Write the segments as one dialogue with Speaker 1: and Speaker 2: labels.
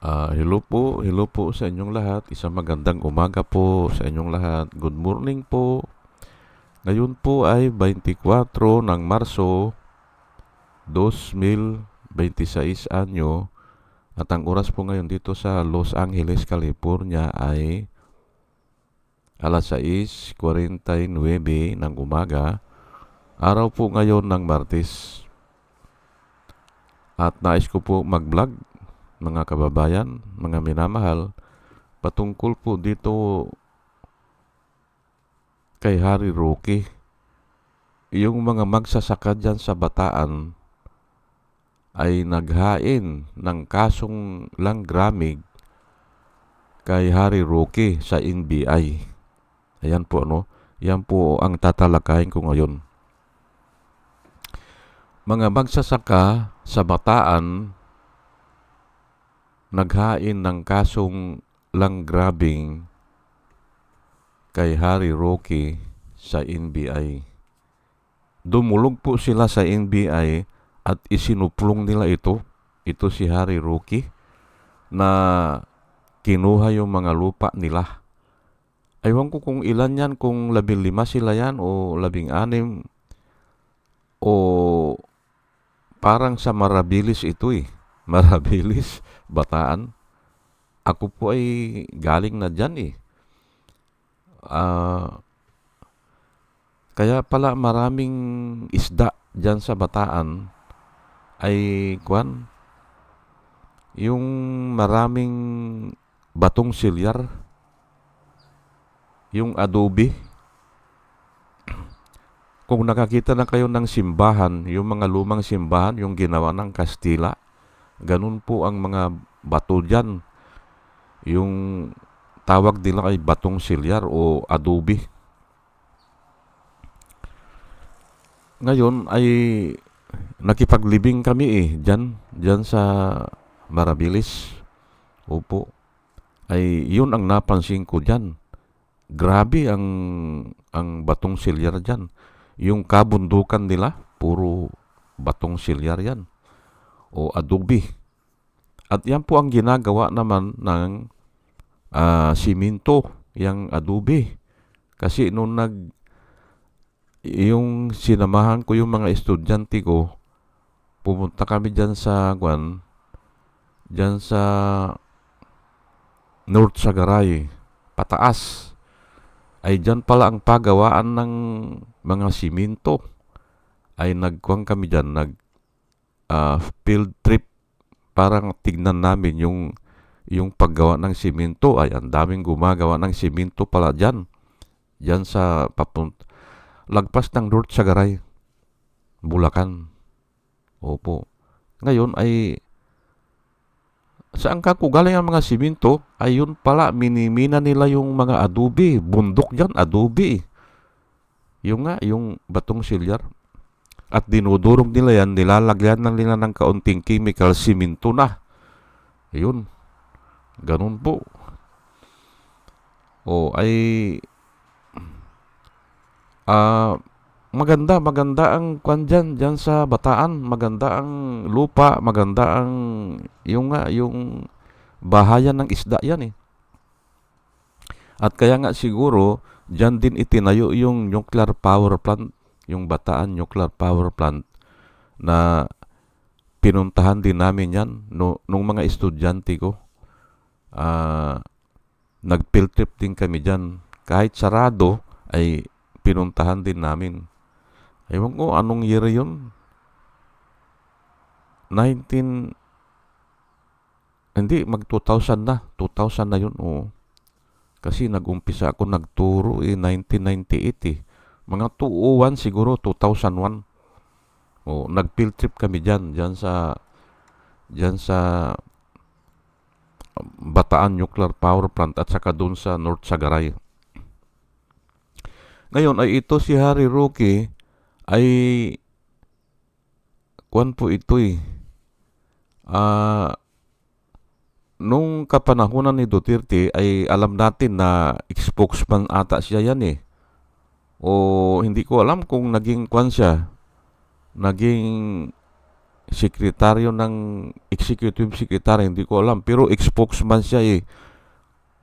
Speaker 1: Hello po sa inyong lahat. Isang magandang umaga po sa inyong lahat. Good morning po. Ngayon po ay 24 ng Marso 2026 anyo at ang oras po ngayon dito sa Los Angeles, California ay alas 6:49 ng umaga. Araw po ngayon ng Martes. At nais ko po mag-vlog, mga kababayan, mga minamahal, patungkol po dito kay Harry Roque. Yung mga magsasaka dyan sa Bataan ay naghain ng kasong langgramig kay Harry Roque sa NBI. Ayan po, no? Yan po ang tatalakayin ko ngayon. Mga magsasaka sa Bataan naghain ng kasong langgrabing kay Harry Roque sa NBI. Dumulog po sila sa NBI at isinuplong nila ito si Harry Roque, na kinuha yung mga lupa nila. Aywan ko kung ilan yan, kung 15 sila yan o 16, o parang sa Marabilis ito Marabilis, Bataan. Ako po ay galing na dyan Kaya pala maraming isda dyan sa Bataan ay yung maraming batong silyar, yung adobe. Kung nakakita na kayo ng simbahan, yung mga lumang simbahan, yung ginawa ng Kastila, ganun po ang mga bato dyan. Yung tawag nila ay batong silyar o adobe. Ngayon ay nakipaglibing kami dyan sa Marabilis. Opo. Ay yun ang napansin ko dyan. Grabe ang batong silyar dyan. Yung kabundukan nila, puro batong silyar yan o adobe. At yan po ang ginagawa naman ng simento, yung adobe. Kasi nung yung sinamahan ko yung mga estudyante ko, pumunta kami dyan sa North Sagaray, pataas. Ay dyan pala ang pagawaan ng mga simento. Ay kami dyan, field trip, parang tignan namin yung paggawa ng simento. Ay ang daming gumagawa ng simento pala dyan sa lagpas ng North Sagaray, Bulacan. Opo. Ngayon ay saan ka ko galing ang mga simento? Ayun pala, minimina nila yung mga adobe. Bundok dyan, adobe. Yung batong silyar. At dinudurog nila yan, nilalagyan ng nila ng kaunting chemical, simento na. Ayun. Ganun po. O ay maganda ang dyan sa Bataan. Maganda ang lupa, maganda ang yung bahayan ng isda yan At kaya nga siguro dyan din itinayo yung nuclear power plant, yung Bataan Nuclear Power Plant, na pinuntahan din namin yan nung mga estudyante ko. Nag-field trip din kami dyan. Kahit sarado ay pinuntahan din namin. Ewan ko anong year yun. 2000 na. 2000 na yun. Oo. Kasi nag-umpisa ako nagturo 1998 Mga 201 siguro, 2001. Nag-field trip kami dyan sa Bataan Nuclear Power Plant at saka doon sa North Sagaray. Ngayon ay ito si Harry Roque ay po ito nung kapanahunan ni Duterte ay alam natin na spokesman ata siya yan o hindi ko alam kung naging siya, naging sekretaryo ng executive secretary, hindi ko alam. Pero spokesman siya eh.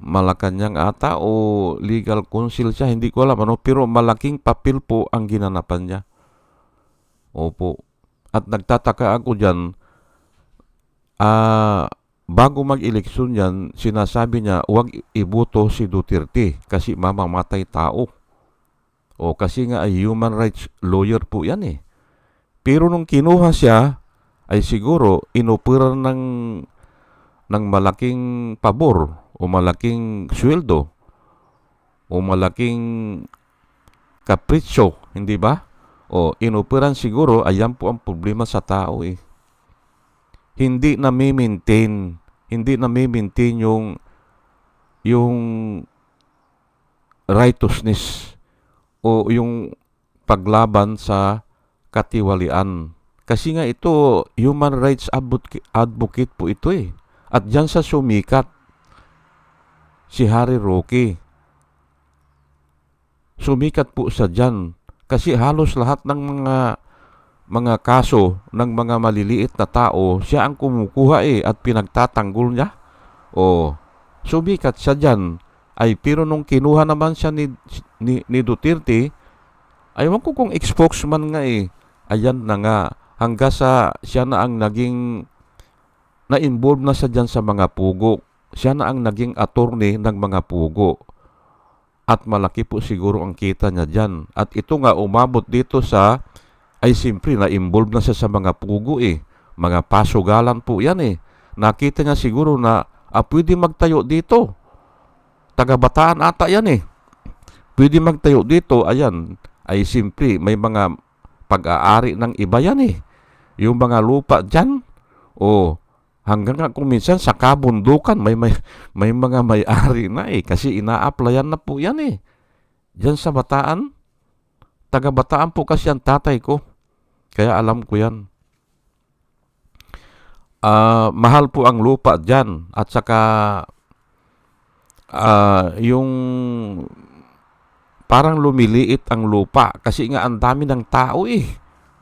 Speaker 1: Malacanang ata o legal counsel siya, hindi ko alam ano. Pero malaking papel po ang ginanapan niya. Opo. At nagtataka ako dyan, bago mag-eleksyon yan, sinasabi niya, huwag iboto si Duterte kasi mamamatay tao. O kasi nga ay human rights lawyer po yan eh. Pero nung kinuha siya, ay siguro inopera ng malaking pabor o malaking sweldo o malaking kapritsyo, hindi ba? O inoperan siguro, ayan po ang problema sa tao eh. Hindi na-maintain yung righteousness o yung paglaban sa katiwalian. Kasi nga ito, human rights advocate po ito eh. At dyan sa sumikat, si Harry Roque. Sumikat po sa dyan. Kasi halos lahat ng mga kaso ng mga maliliit na tao, siya ang kumukuha eh at pinagtatanggol niya. O, sumikat siya dyan. Ay, pero nung kinuha naman siya ni Duterte, aywan ko kung spokesman nga eh. Ayan na nga. Hanggang sa siya na ang naging na-involve na siya dyan sa mga pugo. Siya na ang naging attorney ng mga pugo. At malaki po siguro ang kita niya dyan. At ito nga umabot dito sa, ay simpre na-involve na siya sa mga pugo eh. Mga pasugalan po yan eh. Nakita niya siguro na pwede magtayo dito. Taga-Bataan ata yan eh. Pwede magtayo dito, ayan. Ay simpre may mga pag-aari ng iba yan eh. Yung mga lupa dyan, o hanggang nga kung minsan sa kabundukan, may mga may-ari na eh. Kasi ina-applyan na po yan eh. Diyan sa Bataan. Taga-Bataan po kasi ang tatay ko. Kaya alam ko yan. Mahal po ang lupa dyan. At saka yung parang lumiliit ang lupa. Kasi nga ang dami ng tao eh.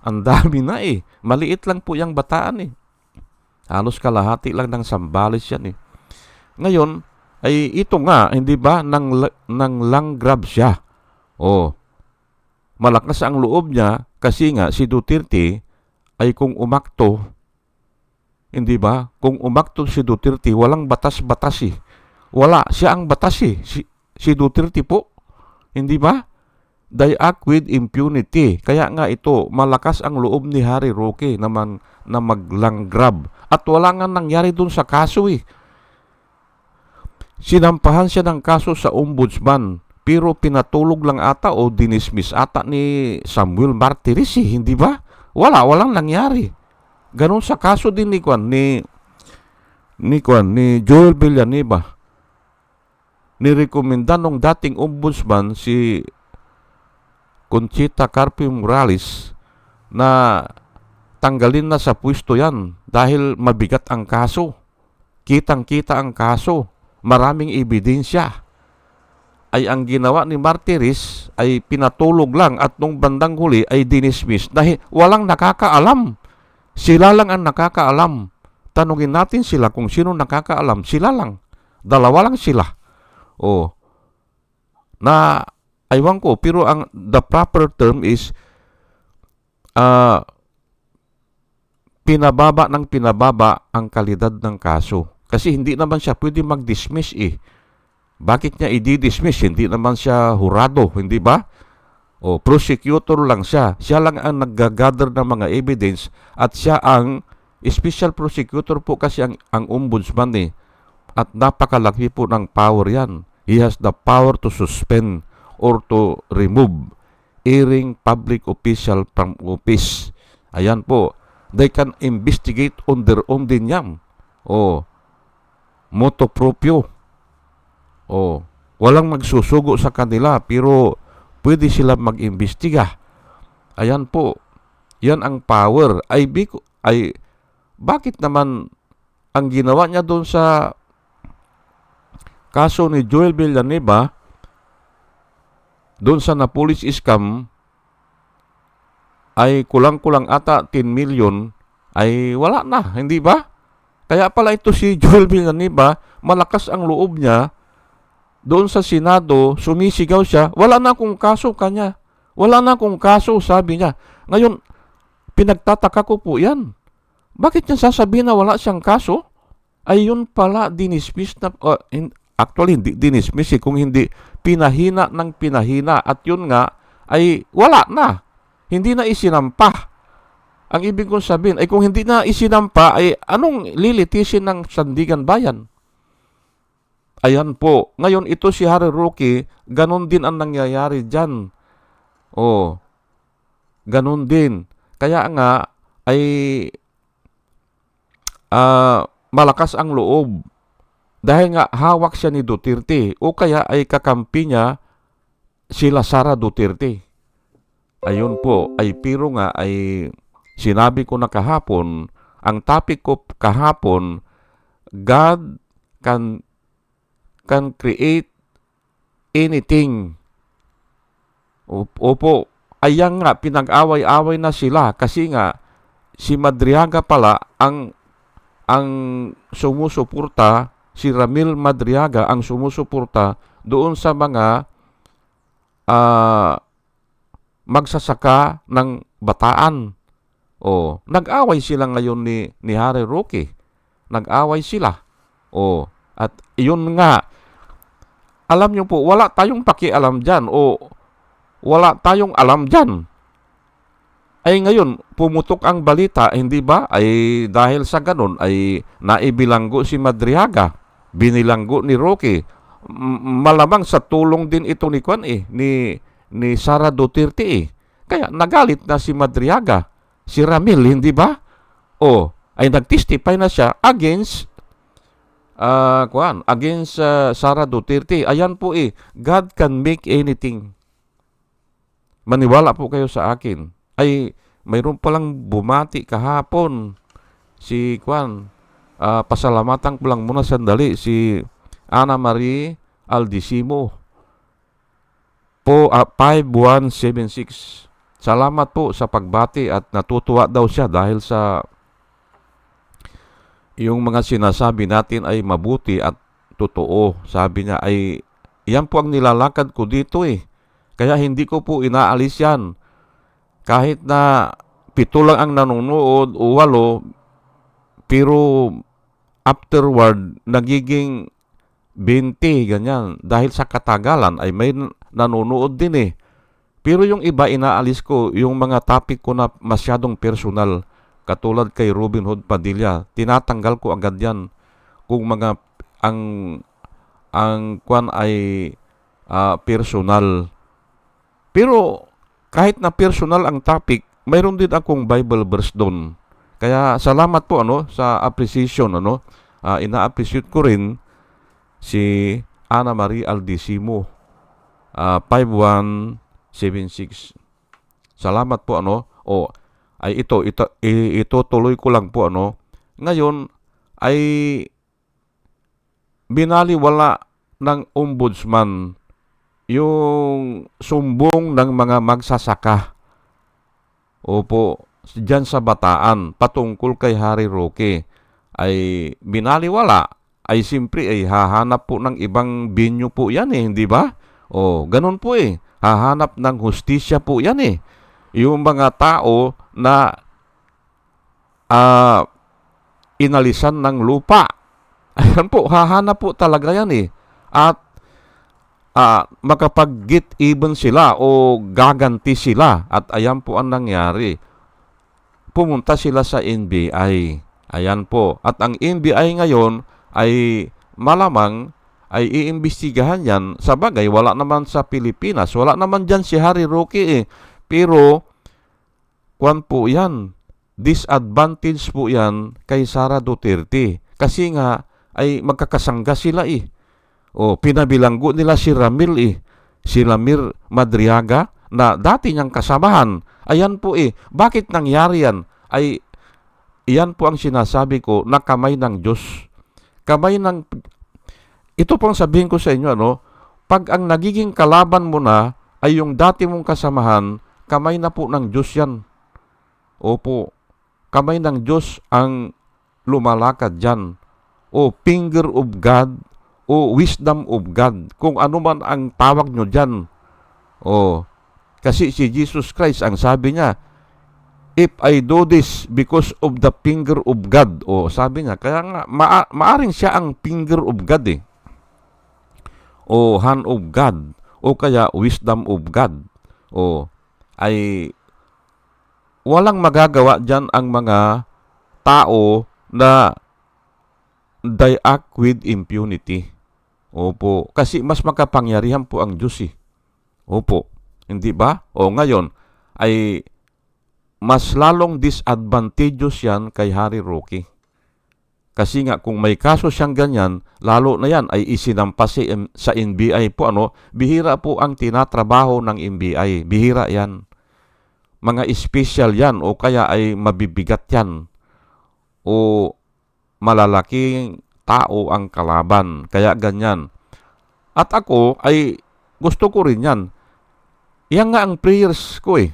Speaker 1: Ang dami na eh. Maliit lang po yung Bataan eh. Halos kalahati lang ng Sambales yan eh. Ngayon, ay ito nga, hindi ba, nang lang grab siya. O, malakas ang loob niya kasi nga si Duterte ay kung umakto, hindi ba? Kung umakto si Duterte, walang batas-batas eh. Wala, siya ang batas eh. Si Duterte po, hindi ba? They act with impunity. Kaya nga ito, malakas ang loob ni Harry Roque na maglanggrab. At wala nga nangyari dun sa kaso eh. Sinampahan siya ng kaso sa ombudsman, pero pinatulog lang ata o dinismiss ata ni Samuel Martires eh, hindi ba? Walang nangyari. Ganon sa kaso din ni Joel Villanueva. Nirekomenda nung dating ombudsman si Conchita Carpio Morales na tanggalin na sa pwesto yan dahil mabigat ang kaso. Kitang-kita ang kaso. Maraming ebidensya. Ay ang ginawa ni Martires ay pinatulog lang at nung bandang huli ay dinismiss dahil walang nakakaalam. Sila lang ang nakakaalam. Tanungin natin sila kung sino nakakaalam. Sila lang. Dalawa lang sila. O, na aywan ko, pero the proper term is pinababa ang kalidad ng kaso. Kasi hindi naman siya pwede mag-dismiss eh. Bakit niya i-dismiss? Hindi naman siya hurado, hindi ba? O, prosecutor lang siya. Siya lang ang nag-gather ng mga evidence at siya ang special prosecutor po kasi ang ombudsman eh. At napakalaki po ng power yan. He has the power to suspend or to remove erring public official from office. Ayan po. They can investigate on their own din yan. O, motu proprio. O, walang magsusugo sa kanila pero pwede sila mag-imbestiga. Ayan po. Yan ang power. Ay bakit naman ang ginawa niya doon sa kaso ni Joel Villanueva, doon sa Napolis scam, ay kulang-kulang ata 10 million ay wala na, hindi ba? Kaya pala ito si Joel Villanueva, malakas ang loob niya, doon sa Senado, sumisigaw siya, wala na akong kaso kanya. Wala na akong kaso, sabi niya. Ngayon, pinagtataka ko po yan. Bakit niya sasabihin na wala siyang kaso? Ay yun pala, dinismiss na, actually, hindi dinismiss kung hindi pinahina ng pinahina. At yun nga, ay wala na. Hindi na isinampa. Ang ibig kong sabihin, ay kung hindi na isinampa, ay anong lilitisin ng Sandigan Bayan? Ayan po. Ngayon, ito si Harry Roque, ganun din ang nangyayari dyan. Ganun din. Kaya nga, ay malakas ang loob. Dahil nga, hawak siya ni Duterte. O kaya ay kakampi niya sila Sara Duterte. Ayun po. Ay pero nga, ay sinabi ko na kahapon, ang topic ko kahapon, God can create anything. Opo, ayan nga, pinag-away-away na sila kasi nga, si Madriaga pala ang sumusuporta, si Ramil Madriaga ang sumusuporta doon sa mga magsasaka ng Bataan. Nag-away sila ngayon ni Harry Roque. Nag-away sila. At yun nga, alam nyo po, wala tayong pakialam dyan wala tayong alam dyan. Ay ngayon, pumutok ang balita, hindi ba? Ay dahil sa ganun, ay naibilanggo si Madriaga, binilanggo ni Roque. Malamang sa tulong din ito ni ni Sara Duterte. Kaya nagalit na si Madriaga, si Ramil, hindi ba? Ay nag-testify na siya against Sara Duterte. Ayan po God can make anything. Maniwala po kayo sa akin. Ay mayroon palang bumati kahapon si pasalamatan ko lang muna sandali, si Ana Marie Aldisimo po, 5176. Salamat po sa pagbati at natutuwa daw siya dahil sa yung mga sinasabi natin ay mabuti at totoo. Sabi niya ay yan po ang nilalakad ko dito Kaya hindi ko po inaalis yan. Kahit na 7 lang ang nanonood o 8, pero afterward nagiging 20, ganyan. Dahil sa katagalan ay may nanonood din Pero yung iba inaalis ko, yung mga topic ko na masyadong personal, katulad kay Robin Hood Padilla, tinatanggal ko agad yan. Kung mga ang kwan ay personal. Pero kahit na personal ang topic, mayroon din akong Bible verse doon. Kaya salamat po sa appreciation ina-appreciate ko rin si Ana Marie Aldisimo, 5176. Salamat po ay ito tuloy ko lang po ngayon ay binaliwala ng ombudsman yung sumbong ng mga magsasaka. Opo, diyan sa Bataan patungkol kay Harry Roque ay binaliwala. Ay simpre ay hahanap po ng ibang venue po yan hindi ba? Ganun po hahanap ng hustisya po yan Yung mga tao na inalisan ng lupa. Ayan po, hahanap po talaga yan At makapag-get even sila o gaganti sila. At ayan po ang nangyari. Pumunta sila sa NBI. Ayan po. At ang NBI ngayon ay malamang ay iimbestigahan yan. Sa bagay, wala naman sa Pilipinas. Wala naman dyan si Harry Roque Pero, kwan po yan. Disadvantage po yan kay Sara Duterte. Kasi nga, ay magkakasangga sila pinabilanggo nila si Ramil si Ramil Madriaga na dati niyang kasamahan. Ayan po bakit nangyari yan? Ay iyan po ang sinasabi ko na kamay ng Diyos. Ito pong sabihin ko sa inyo pag ang nagiging kalaban mo na ay yung dati mong kasamahan, kamay na po ng Diyos yan. Opo. kamay ng Diyos ang lumalakad dyan. O finger of God, o wisdom of God, kung ano man ang tawag nyo dyan. O, kasi si Jesus Christ, ang sabi niya, if I do this because of the finger of God. O, sabi niya, kaya nga, maaring siya ang finger of God eh. O hand of God. O kaya wisdom of God. O, ay walang magagawa dyan ang mga tao na they act with impunity. Opo. Kasi mas makapangyarihan po ang Diyos eh. Opo. Hindi ba? O ngayon, ay mas lalong disadvantageous yan kay Harry Roque. Kasi nga, kung may kaso siyang ganyan, lalo na yan ay isinampas sa NBI po. Bihira po ang tinatrabaho ng NBI. Bihira yan. Mga special yan o kaya ay mabibigat yan. O malalaking tao ang kalaban. Kaya ganyan. At ako ay gusto ko rin yan. Yan nga ang prayers ko eh.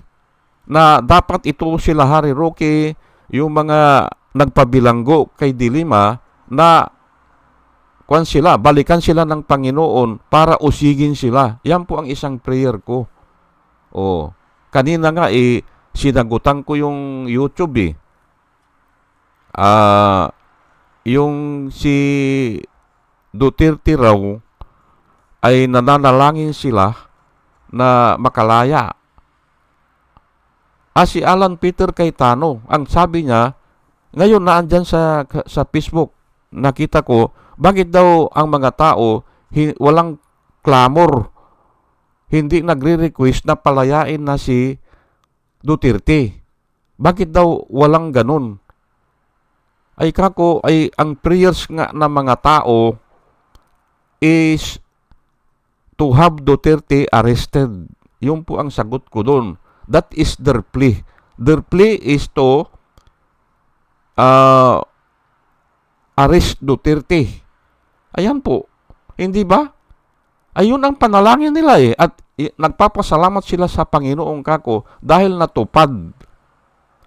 Speaker 1: Na dapat ito sila Harry Roque, yung mga nagpabilanggo kay Dilima na balikan sila ng Panginoon para usigin sila. Yan po ang isang prayer ko. O, kanina nga sinagutan ko yung YouTube eh. Yung si Duterte raw ay nananalangin sila na makalaya. Si Alan Peter Cayetano, ang sabi niya, ngayon naandyan sa Facebook, nakita ko, bakit daw ang mga tao walang clamor, hindi nagre-request na palayain na si Duterte. Bakit daw walang ganun? Ay kako, ay ang prayers nga ng mga tao is to have Duterte arrested. Yun po ang sagot ko doon. That is their plea. Their plea is to arrest Duterte. Ayan po. Hindi ba? Ayun ang panalangin nila eh. At nagpapasalamat sila sa Panginoong kako dahil natupad.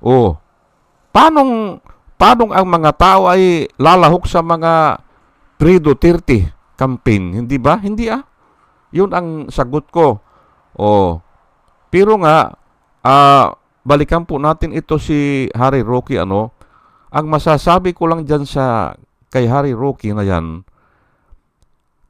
Speaker 1: Oh. Paano ang mga tao ay lalahok sa mga pre-Duterte campaign? Hindi ba? Hindi ah. Yun ang sagot ko. Oh. Pero nga, balikan po natin ito si Harry Roque. Ang masasabi ko lang dyan kay Harry Roque na yan,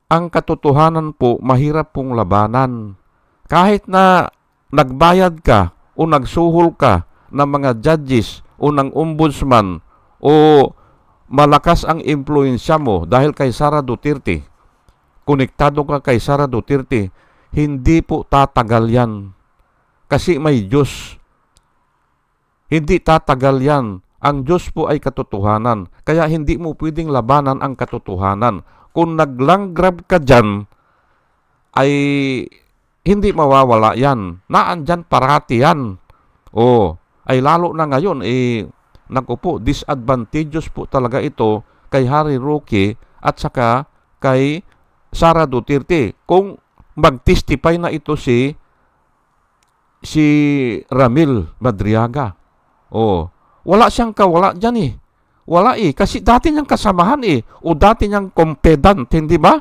Speaker 1: ang katotohanan po, mahirap pong labanan. Kahit na nagbayad ka o nagsuhol ka ng mga judges o ng ombudsman o malakas ang impluensya mo dahil kay Sara Duterte, konektado ka kay Sara Duterte, hindi po tatagal yan. Kasi may Diyos. Hindi tatagal yan. Ang Diyos po ay katotohanan. Kaya hindi mo pwedeng labanan ang katotohanan. Kung naglanggrab ka dyan, ay hindi mawawala yan. Naandyan parati yan. Ay lalo na ngayon, naku po, disadvantageous po talaga ito kay Harry Roque at saka kay Sara Duterte. Kung mag-testify na ito si Ramil Madriaga. Wala siyang kawala dyan eh. Wala eh. Kasi dati niyang kasamahan eh. O dati niyang kompedant, hindi ba?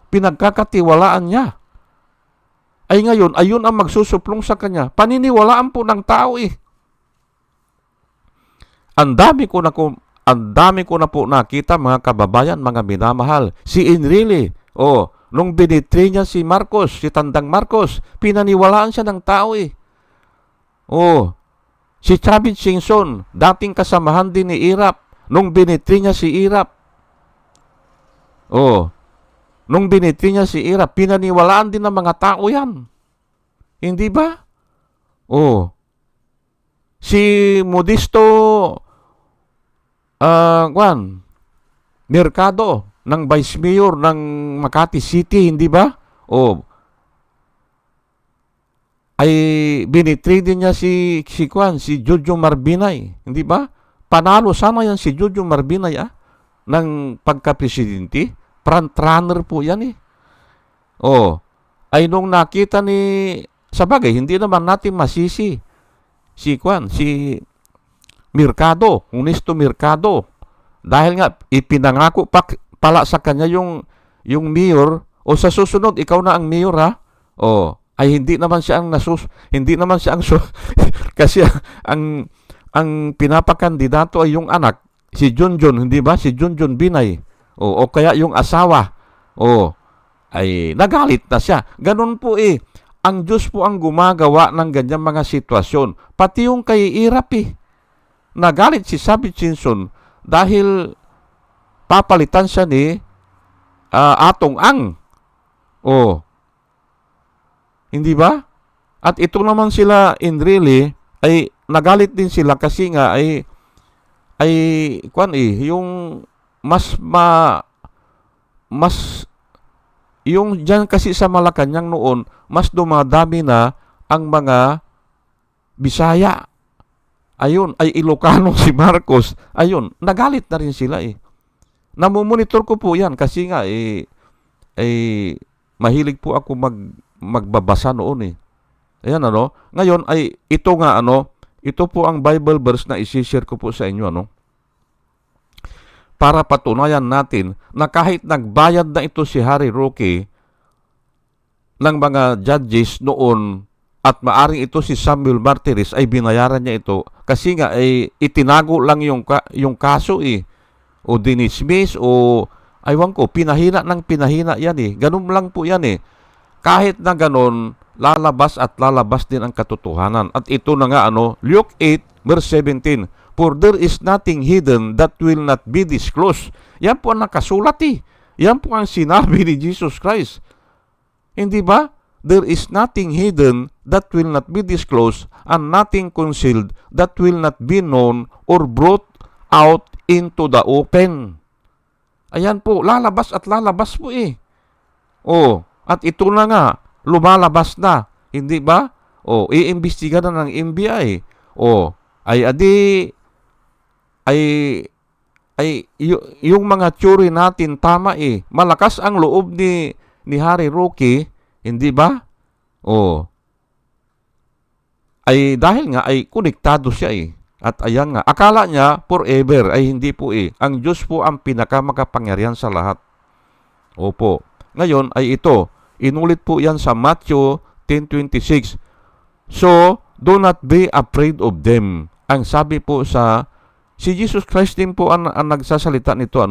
Speaker 1: Pinagkakatiwalaan niya. Ay ngayon, ayun ang magsusuplong sa kanya. Paniniwalaan po ng tao eh. Ang dami ko na po nakita mga kababayan, mga minamahal. Si Enrile, nung binitray niya si Marcos, si Tandang Marcos, pinaniwalaan siya ng tao eh. Si Chavit Singson, dating kasamahan din ni Irap, nung binitray niya si Irap. Nung binitray niya si Irap, pinaniwalaan din ng mga tao yan. Hindi ba? Si Modesto Mercado, ng Vice Mayor ng Makati City, hindi ba? Ay binitray din niya si Jojo Marbinay, hindi ba? Panalo sana yan si Jojo Marbinay ng pagka-presidente. Front runner po yan eh. Ay nung nakita sa bagay, hindi naman natin masisi si merkado, honesto merkado. Dahil nga ipinangako pala sa kanya yung mayor, o sa susunod ikaw na ang mayor ha. O ay hindi naman siya ang hindi naman siya ang kasi ang pinapakandidato ay yung anak, si Junjun, hindi ba? Si Junjun Binay. O kaya yung asawa. O ay nagalit na siya. Ganun po ang Diyos po ang gumagawa ng ganyang mga sitwasyon. Pati yung kay Irap nagalit si Sabi Chinson dahil papalitan siya ni Atong Ang. O, hindi ba? At ito naman sila Enrile ay nagalit din sila kasi nga ay yung mas yung dyan kasi sa Malacanang noon, mas dumadami na ang mga Bisaya. Ayun, ay Ilocano si Marcos. Ayun, nagalit na rin sila Namumonitor ko po yan kasi nga mahilig po ako magbabasa noon Ayan Ngayon ay ito nga ito po ang Bible verse na i-share ko po sa inyo para patunayan natin na kahit nagbayad na ito si Harry Roque ng mga judges noon at maaring ito si Samuel Martires ay binayaran niya ito kasi nga itinago lang yung kaso o dinismiss o aywan ko, pinahina yan Ganun lang po yan Kahit na ganun, lalabas at lalabas din ang katotohanan. At ito na nga Luke 8 verse 17. For there is nothing hidden that will not be disclosed. Yan po ang nakasulat Yan po ang sinabi ni Jesus Christ. Hindi ba? There is nothing hidden that will not be disclosed and nothing concealed that will not be known or brought out into the open. Ayan po, lalabas at lalabas po at ito na nga, lumalabas na. Hindi ba? Iimbestiga na ng NBI. Yung mga theory natin tama Malakas ang loob ni Harry Roque, hindi ba? Dahil nga konektado siya At ayan nga, akala niya forever ay hindi po Ang Diyos po ang pinakamakapangyarihan sa lahat. Opo. Ngayon ay ito, inulit po yan sa Matthew 10:26. So, do not be afraid of them. Ang sabi po si Jesus Christ din po ang nagsasalita nito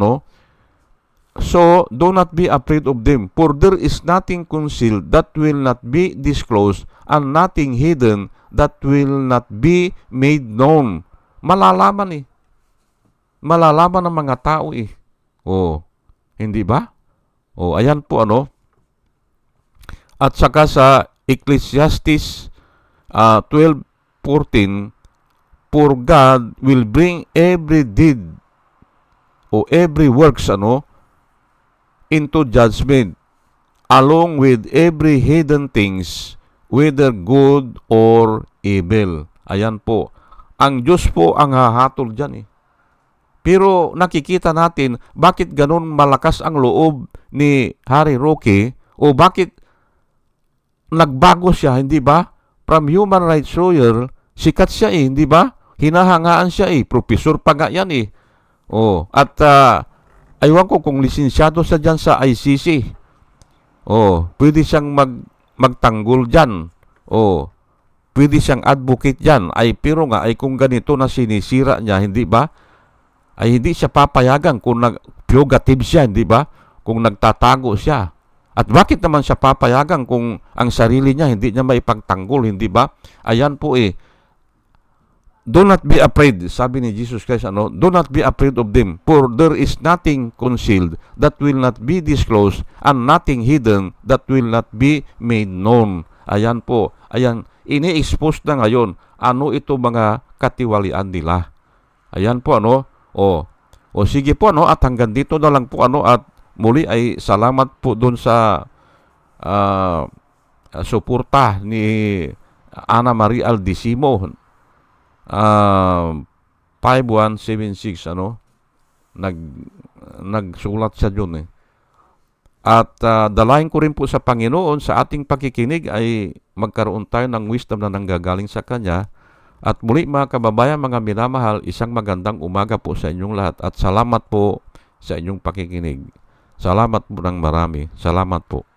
Speaker 1: So, do not be afraid of them, for there is nothing concealed that will not be disclosed, and nothing hidden that will not be made known. Malalaman Malalaman ng mga tao hindi ba? Ayan po At saka sa Ecclesiastes 12:14, for God will bring every deed o every works into judgment, along with every hidden things, whether good or evil. Ayan po. Ang Diyos po ang hahatol dyan Pero nakikita natin bakit ganun malakas ang loob ni Harry Roque o bakit nagbago siya, hindi ba? From human rights lawyer, sikat siya hindi ba? Hinahangaan siya professor pa nga yan At aywan ko kung lisensyado siya dyan sa ICC. Pwede siyang magtanggol dyan. Pwede siyang advocate dyan. Pero nga, kung ganito na sinisira niya, hindi ba? Hindi siya papayagan kung fugitive siya, hindi ba? Kung nagtatago siya. At bakit naman siya papayagan kung ang sarili niya hindi niya maipagtanggol, hindi ba? Ayan po do not be afraid, sabi ni Jesus Christ, do not be afraid of them, for there is nothing concealed that will not be disclosed, and nothing hidden that will not be made known. Ayan po, ini-expose na ngayon, ito mga katiwalian nila. Ayan po, sige po, at hanggang dito na lang po, at muli ay salamat po doon sa suporta ni Ana Marie Aldisimo, 5176 nagsulat siya doon At dalahin ko rin po sa Panginoon sa ating pakikinig ay magkaroon tayo ng wisdom na nanggagaling sa Kanya At muli mga kababayan, mga minamahal, isang magandang umaga po sa inyong lahat at salamat po sa inyong pakikinig. Salamat po ng marami. Salamat po.